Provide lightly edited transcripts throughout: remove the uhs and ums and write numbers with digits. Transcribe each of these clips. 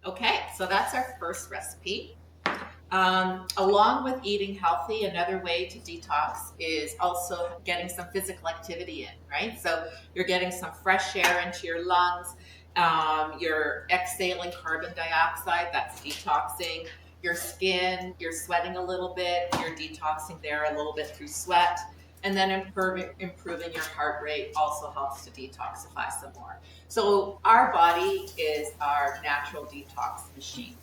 Okay, so that's our first recipe. Along with eating healthy, another way to detox is also getting some physical activity in, right? So you're getting some fresh air into your lungs. You're exhaling carbon dioxide, that's detoxing. Your skin, you're sweating a little bit, you're detoxing there a little bit through sweat. And then improving your heart rate also helps to detoxify some more. So our body is our natural detox machine.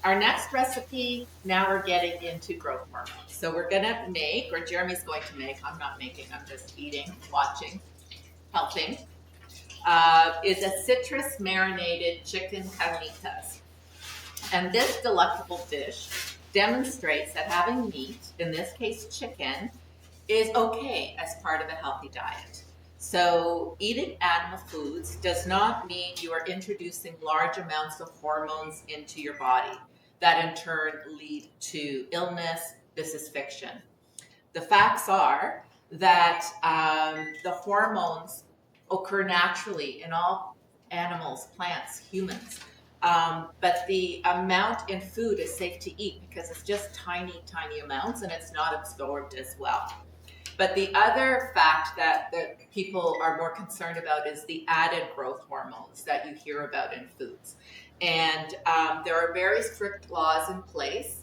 Our next recipe, now we're getting into growth hormones. So we're gonna make, or Jeremy's going to make, I'm not making, I'm just eating, watching, helping, is a citrus marinated chicken carnitas. And this delectable dish demonstrates that having meat, in this case chicken, is okay as part of a healthy diet. So, eating animal foods does not mean you are introducing large amounts of hormones into your body that in turn lead to illness. This is fiction. The facts are that the hormones occur naturally in all animals, plants, humans. But the amount in food is safe to eat because it's just tiny, tiny amounts and it's not absorbed as well. But the other fact that people are more concerned about is the added growth hormones that you hear about in foods. And there are very strict laws in place.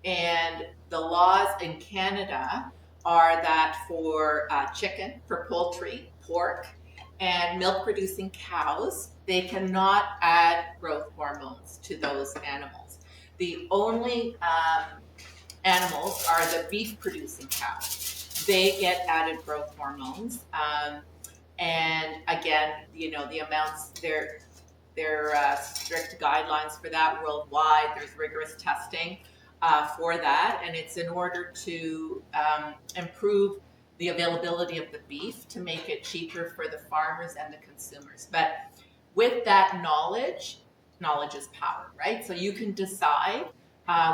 And the laws in Canada are that for chicken, for poultry, pork, and milk producing cows, they cannot add growth hormones to those animals. The only animals are the beef producing cows. They get added growth hormones. And again, the amounts, there are strict guidelines for that worldwide. There's rigorous testing for that. And it's in order to improve the availability of the beef to make it cheaper for the farmers and the consumers. But with that knowledge is power, right? So you can decide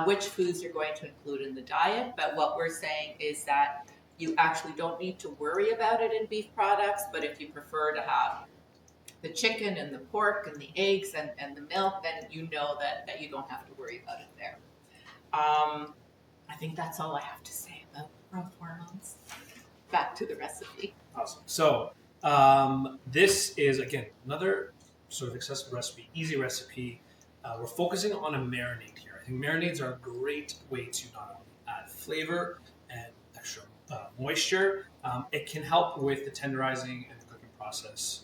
which foods you're going to include in the diet. But what we're saying is that you actually don't need to worry about it in beef products. But if you prefer to have the chicken and the pork and the eggs and the milk, then you know that you don't have to worry about it there. I think that's all I have to say about growth hormones. Back to the recipe. Awesome. So this is, again, another sort of accessible recipe, easy recipe. We're focusing on a marinade here. I think marinades are a great way to not only add flavor and extra moisture, it can help with the tenderizing and the cooking process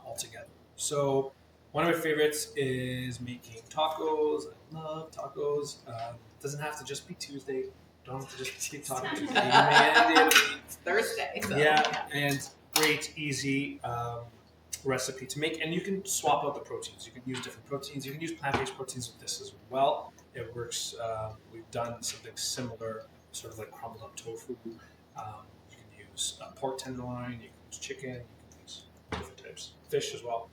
altogether. So one of my favorites is making tacos. I love tacos. Doesn't have to just be Tuesday. Don't have to just be Taco Tuesday. It's Thursday. So, yeah, and great, easy recipe to make. And you can swap out the proteins. You can use different proteins. You can use plant-based proteins with this as well. It works. We've done something similar, sort of like crumbled up tofu. You can use pork tenderloin. You can use chicken. You can use different types of fish as well.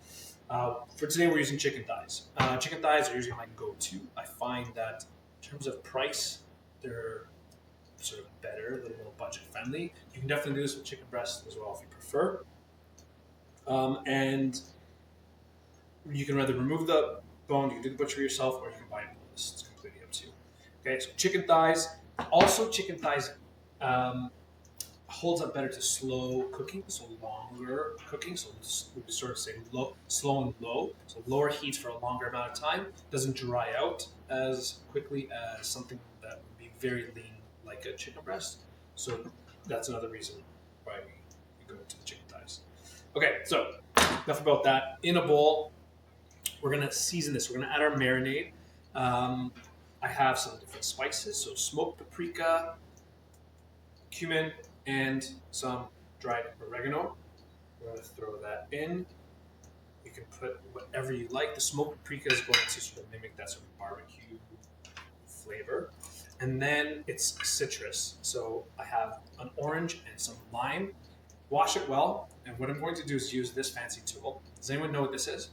For today, we're using chicken thighs. Chicken thighs are usually my go-to. I find that in terms of price, they're sort of better, a little more budget friendly. You can definitely do this with chicken breast as well if you prefer. And you can either remove the bone, you can do the butchery yourself, or you can buy it boneless. It's completely up to you. Okay, so chicken thighs. Also, chicken thighs holds up better to slow cooking, so longer cooking. So we sort of say slow and low. So lower heat for a longer amount of time. Doesn't dry out as quickly as something that would be very lean like a chicken breast. So that's another reason why we go to the chicken thighs. Okay, so enough about that. In a bowl, we're gonna season this. We're gonna add our marinade. I have some different spices, so smoked paprika, cumin, and some dried oregano. We're gonna throw that in. You can put whatever you like. The smoked paprika is going to sort of mimic that sort of barbecue flavor. And then it's citrus. So I have an orange and some lime. Wash it well. And what I'm going to do is use this fancy tool. Does anyone know what this is?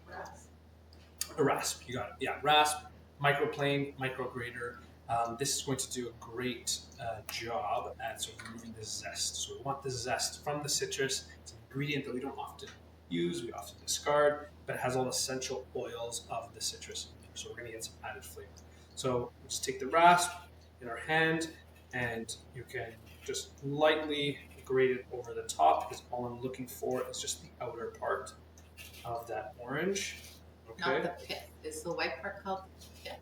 Rasp. A rasp. You got it. Yeah, rasp, microplane, micrograter. This is going to do a great job at sort of removing the zest. So we want the zest from the citrus. It's an ingredient that we don't often use, we often discard, but it has all the essential oils of the citrus. So we're going to get some added flavor. So we just take the rasp in our hand, and you can just lightly grate it over the top, because all I'm looking for is just the outer part of that orange. Okay. Not the pith. Is the white part called pith?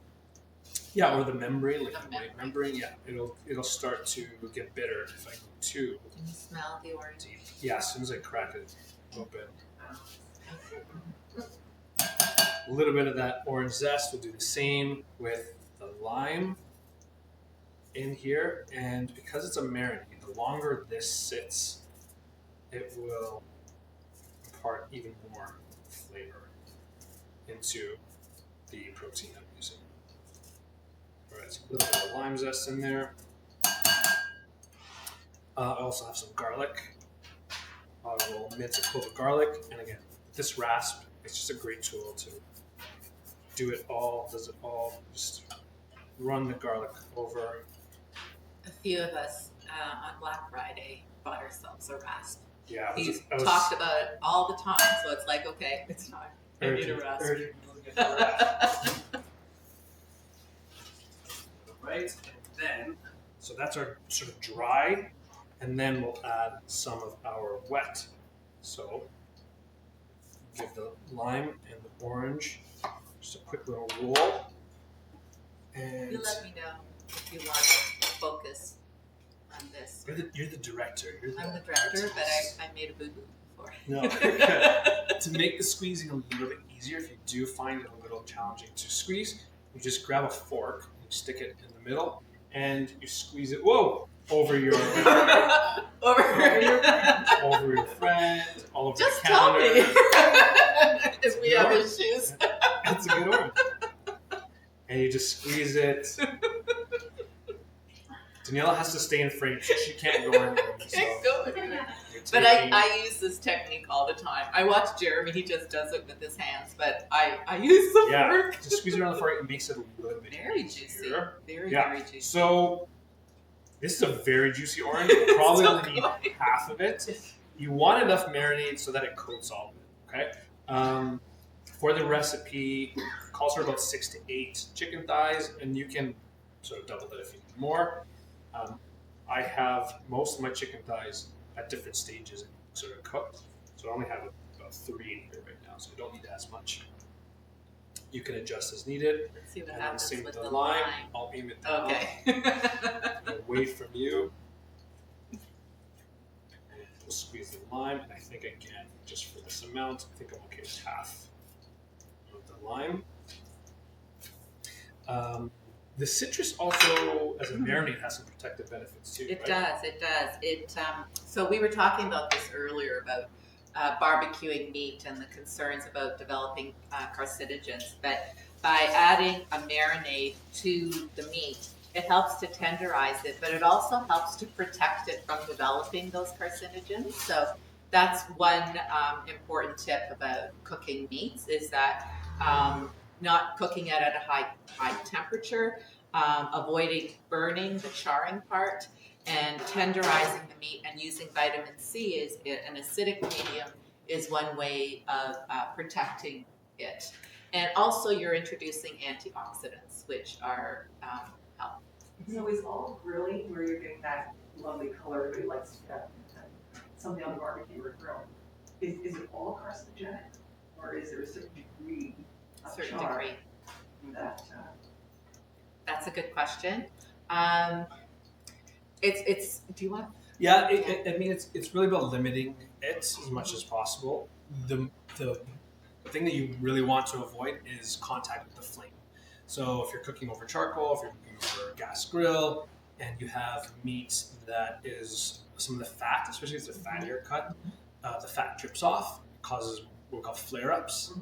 Yeah, or the membrane, like The the white membrane. Yeah, it'll start to get bitter if I go too Can you smell the orange? deep. Yeah, as soon as I crack it open. A little bit of that orange zest. We'll do the same with the lime in here, and because it's a marinade, the longer this sits, it will impart even more flavor into the protein I'm using. All right, so a little bit of lime zest in there. I also have some garlic. I will mince a clove of garlic, and again, this rasp, it's just a great tool to do it all, does it all, just run the garlic over. A few of us on Black Friday bought ourselves a rasp. Yeah, He's talked about it all the time, so it's like, okay, it's time. I need a rasp. Right, and then, so that's our sort of dry, and then we'll add some of our wet. So give the lime and the orange just a quick little roll. And You let me know if you want to focus on this. you're the director. I'm the director, but I made a boo-boo before. No. To make the squeezing a little bit easier, if you do find it a little challenging to squeeze, you just grab a fork, you stick it in the middle, and you squeeze it, over your over your friend, all over Just the tell counter. me if we have Sure. issues. That's a good one. And you just squeeze it. Daniela has to stay in frame. She can't go anywhere. So Can't go anywhere. you're But taking- I use this technique all the time. I watch Jeremy; he just does it with his hands, but I use the fork. just squeeze it around the fork. It makes it a little bit Very juicy. easier. Very Yeah. juicy. So this is a very juicy orange. You probably So only need good. half of it. You want enough marinade so that it coats all of it. Okay. For the recipe, calls for about 6 to 8 chicken thighs, and you can sort of double that if you need more. I have most of my chicken thighs at different stages and sort of cooked, so I only have about 3 in here right now, so I don't need as much. You can adjust as needed. Let's see what And then happens same with with the the lime. lime. I'll aim it down Okay. away from you. And we'll squeeze the lime, and I think again, just for this amount, I think I'm okay with half of the lime. The citrus also, as a marinade, has some protective benefits too. It right? does. It does. So we were talking about this earlier about barbecuing meat and the concerns about developing carcinogens. But by adding a marinade to the meat, it helps to tenderize it, but it also helps to protect it from developing those carcinogens. So that's one important tip about cooking meats is that not cooking it at a high temperature, avoiding burning the charring part, and tenderizing the meat and using vitamin C is an acidic medium is one way of protecting it. And also you're introducing antioxidants, which are help. So is all grilling where you're getting that lovely color, everybody likes something on the barbecue or grill, is it all carcinogenic? Or is there a certain degree of Certain char degree. that, That's a good question. It's. Do you want? Yeah, I mean, it's really about limiting it as much as possible. The thing that you really want to avoid is contact with the flame. So if you're cooking over charcoal, if you're cooking over a gas grill, and you have meat that is some of the fat, especially if it's a fattier cut, the fat drips off, causes what we call flare-ups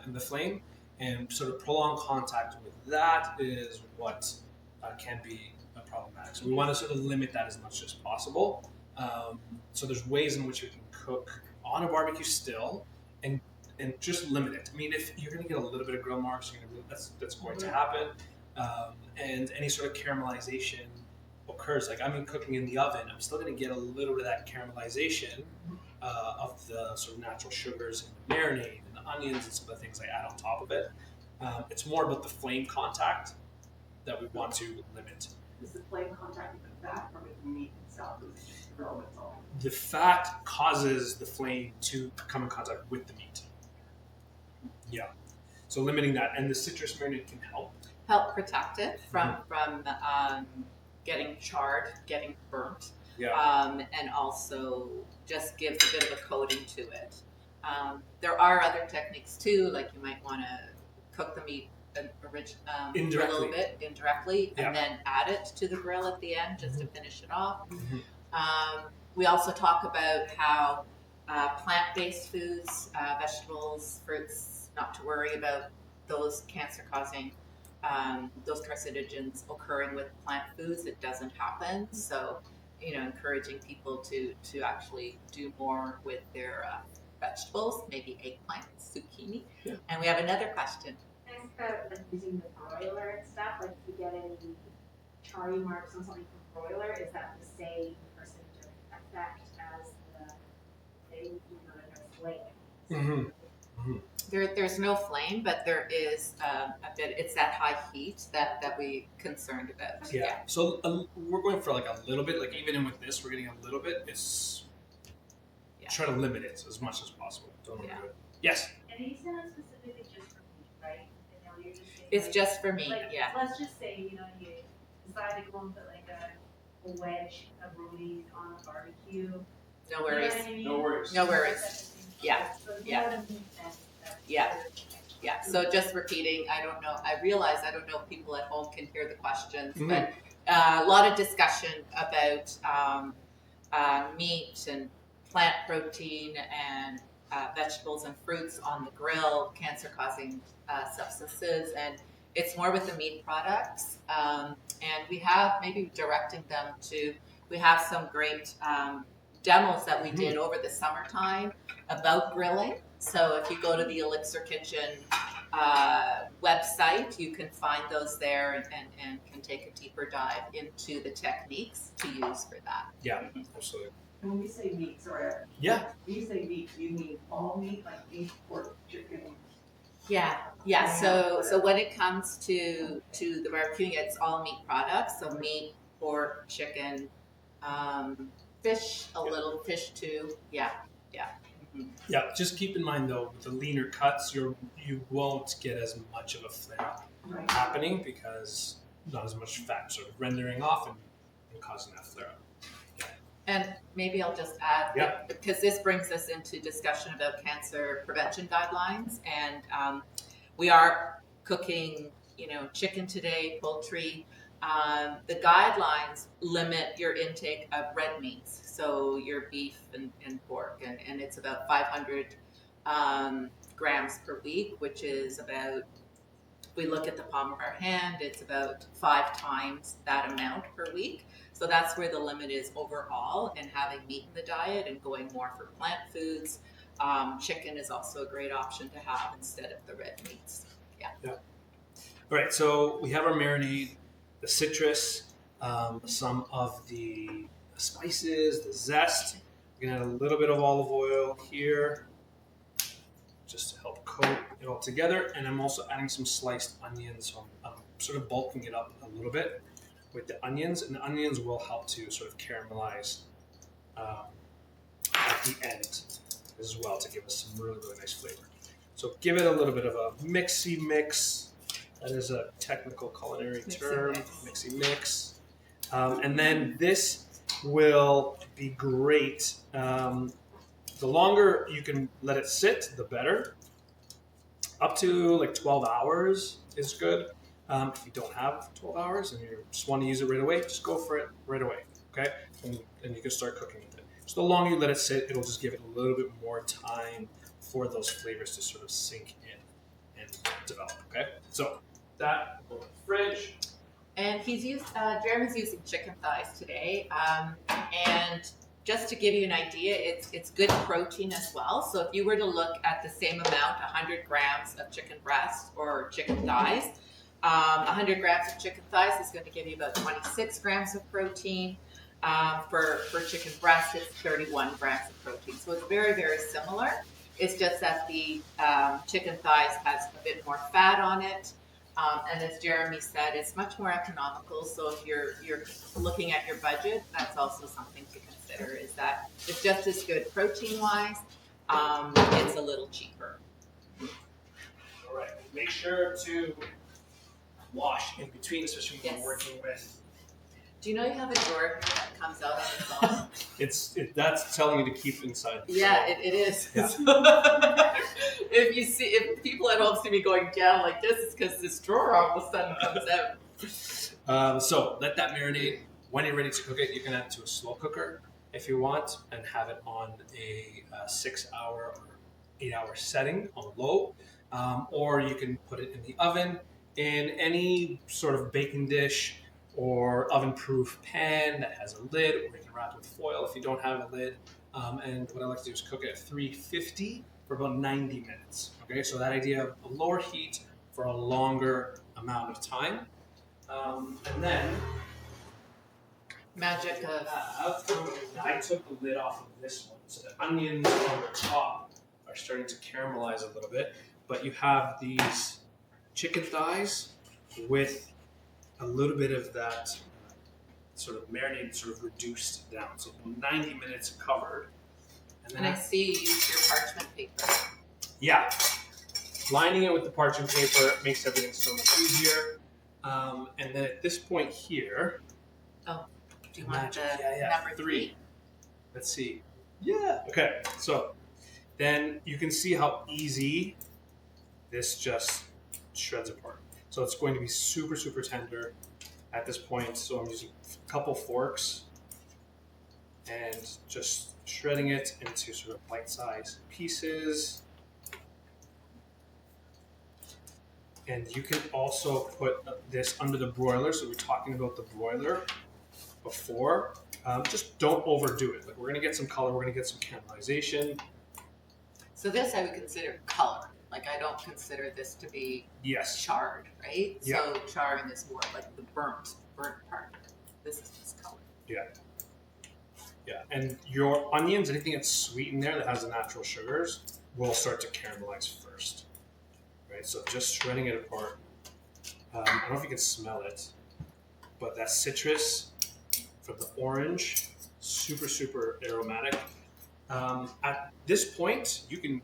in the flame, and sort of prolonged contact with that is what can be problematic. So we want to sort of limit that as much as possible. So there's ways in which we can cook on a barbecue still and just limit it. I mean, if you're going to get a little bit of grill marks, that's going to happen. And any sort of caramelization occurs. Like, I mean, cooking in the oven, I'm still going to get a little bit of that caramelization. of the sort of natural sugars in the marinade and the onions and some of the things I add on top of it. It's more about the flame contact that we want to limit. Is the flame contact with the fat or with the meat itself? Or is it just the grill itself? The fat causes the flame to come in contact with the meat. Yeah. So limiting that, and the citrus marinade can help protect it from getting charred, getting burnt. Yeah. And also just gives a bit of a coating to it. There are other techniques too, like you might want to cook the meat Indirectly. a little bit indirectly, Yeah. and then add it to the grill at the end just to finish it off. Mm-hmm. We also talk about how plant-based foods, vegetables, fruits, not to worry about those cancer-causing, those carcinogens occurring with plant foods. It doesn't happen. So, encouraging people to actually do more with their vegetables, maybe eggplant, zucchini. Yeah. And we have another question. Ask about like using the broiler and stuff. Like, if you get any charry marks on something from broiler, is that the same percentage of effect as the flame? Mm-hmm. There's no flame, but there is a bit. It's that high heat that we concerned about. Yeah. So we're going for like a little bit. Like even in with this, we're getting a little bit. It's try to limit it as much as possible. Don't do it. Yes. And these are specifically just for meat, right? You're just saying, It's just for me. like, Yeah. Let's just say you decide to go and put like a wedge of roadies on a barbecue. No worries. You know what I mean? No worries. No worries. Yeah. So Yeah. more than meat, that's Yeah. Yeah. So just repeating. I don't know. I realize I don't know if people at home can hear the questions, but a lot of discussion about meat and plant protein and vegetables and fruits on the grill, cancer-causing substances, and it's more with the meat products. And we have maybe directing them to. We have some great demos that we did over the summertime about grilling. So if you go to the ELLICSR Kitchen website, you can find those there and can take a deeper dive into the techniques to use for that. Yeah, absolutely. And when you say meat, sorry, Yeah. when you say meat, do you mean all meat, like beef, pork, chicken? Yeah. So when it comes to the barbecuing, it's all meat products. So meat, pork, chicken, fish, a little fish too. Yeah. Yeah, just keep in mind though, with the leaner cuts, you won't get as much of a flare Right. happening because not as much fat sort of rendering off and causing that flare up. And maybe I'll just add, because this brings us into discussion about cancer prevention guidelines, and we are cooking, chicken today, poultry. The guidelines limit your intake of red meats, so your beef and pork, and it's about 500 grams per week, which is about, if we look at the palm of our hand, it's about 5 times that amount per week. So that's where the limit is overall, and having meat in the diet and going more for plant foods. Chicken is also a great option to have instead of the red meats. Yeah. All right, so we have our marinade, the citrus, some of the spices, the zest. We're gonna add a little bit of olive oil here, just to help coat it all together. And I'm also adding some sliced onions, so I'm sort of bulking it up a little bit with the onions, and the onions will help to sort of caramelize at the end as well to give us some really, really nice flavor. So give it a little bit of a mixy mix. That is a technical culinary term, mixy mix. And then this will be great. The longer you can let it sit, the better. Up to like 12 hours is good. If you don't have 12 hours and you just want to use it right away, just go for it right away, okay? And you can start cooking with it. So the longer you let it sit, it'll just give it a little bit more time for those flavors to sort of sink in and develop, okay? So that will go in the fridge. And Jeremy's using chicken thighs today. And just to give you an idea, it's good protein as well. So if you were to look at the same amount, 100 grams of chicken breast or chicken thighs, 100 grams of chicken thighs is going to give you about 26 grams of protein. For chicken breast, it's 31 grams of protein. So it's very, very similar. It's just that the chicken thighs has a bit more fat on it. And as Jeremy said, it's much more economical. So if you're looking at your budget, that's also something to consider, is that it's just as good protein-wise. It's a little cheaper. All right. Make sure to wash in between, especially when Yes. you're working with. Do you know you have a drawer that comes out on its own? That's telling you to keep inside. Yeah, it is. Yeah. If people at home see me going down like this, it's because this drawer all of a sudden comes out. So let that marinate. When you're ready to cook it, you can add it to a slow cooker if you want, and have it on a 6-hour or 8-hour setting on low, or you can put it in the oven in any sort of baking dish or oven-proof pan that has a lid, or you can wrap it with foil if you don't have a lid. And what I like to do is cook it at 350 for about 90 minutes. Okay, so that idea of a lower heat for a longer amount of time. And then Magic of I took the lid off of this one, so the onions on the top are starting to caramelize a little bit. But you have these chicken thighs with a little bit of that sort of marinated, sort of reduced down. So 90 minutes covered. and I see you use your parchment paper. Yeah, lining it with the parchment paper makes everything so much easier. And then at this point here, Do you want Magic. the Yeah. number 3? let's see. Yeah. Okay, so then you can see how easy this just shreds apart. So it's going to be super, super tender at this point. So I'm using a couple forks and just shredding it into sort of bite-sized pieces. And you can also put this under the broiler. So we're talking about the broiler before. Just don't overdo it. Like, we're gonna get some color, we're gonna get some caramelization. So this I would consider color. Like, I don't consider this to be Yes. charred, right? Yeah. So charring is more like the burnt part. This is just color. Yeah, and your onions, anything that's sweet in there that has the natural sugars, will start to caramelize first. Right, so just shredding it apart. I don't know if you can smell it, but that citrus from the orange, super, super aromatic. At this point, you can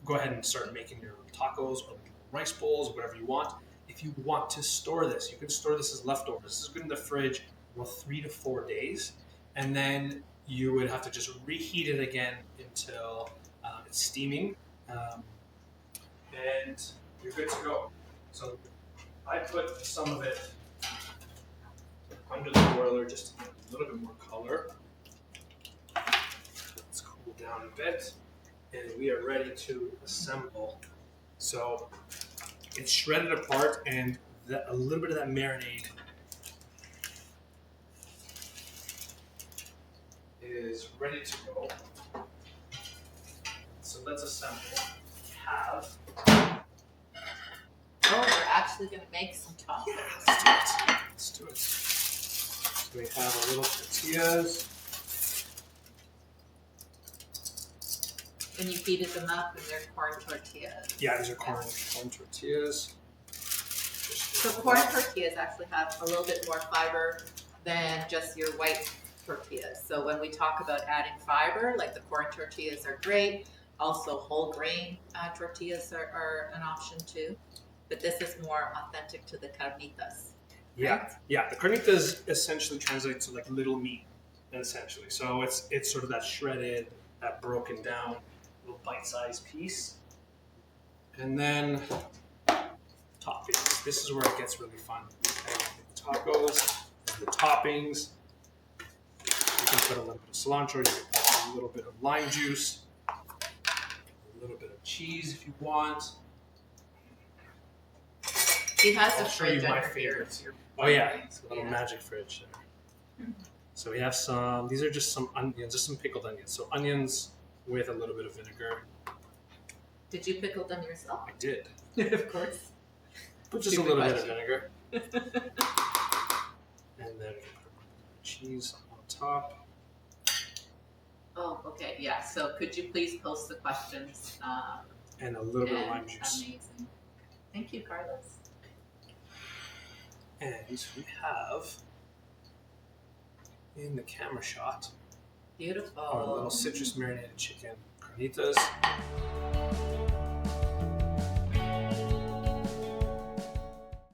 go ahead and start making your tacos or rice bowls, whatever you want. If you want to store this, you can store this as leftovers. This is good in the fridge for 3 to 4 days, and then you would have to just reheat it again until it's steaming, and you're good to go. So I put some of it under the broiler just to get a little bit more color. Let's cool down a bit, and we are ready to assemble. So it's shredded apart, and a little bit of that marinade is ready to go. So let's assemble. Have Oh, we're actually going to make some tacos. yeah, let's do it. So we have our little tortillas. And you heated them up, and they're corn tortillas. Yeah, these are corn tortillas. So corn tortillas actually have a little bit more fiber than just your white tortillas. So when we talk about adding fiber, like the corn tortillas are great. Also, whole grain tortillas are an option too. But this is more authentic to the carnitas. Yeah, yeah. The carnitas essentially translates to like little meat, essentially. So it's sort of that shredded, that broken down, little bite-sized piece. And then toppings. This is where it gets really fun. Okay? The tacos, the toppings. You can put a little bit of cilantro. You can put a little bit of lime juice, a little bit of cheese if you want. He has I'll a show you fridge my under here. favorites. Oh yeah, it's a little Yeah. magic fridge there. So we have some. These are just some onions, just some pickled onions. So onions with a little bit of vinegar. Did you pickle them yourself? I did, Of course. but just a Stupid little bit of question. vinegar. And then cheese on top. Oh, okay, yeah. So could you please post the questions? And a little bit of And lime juice. amazing. Thank you, Carlos. And we have, in the camera shot, Beautiful. our little citrus marinated chicken carnitas.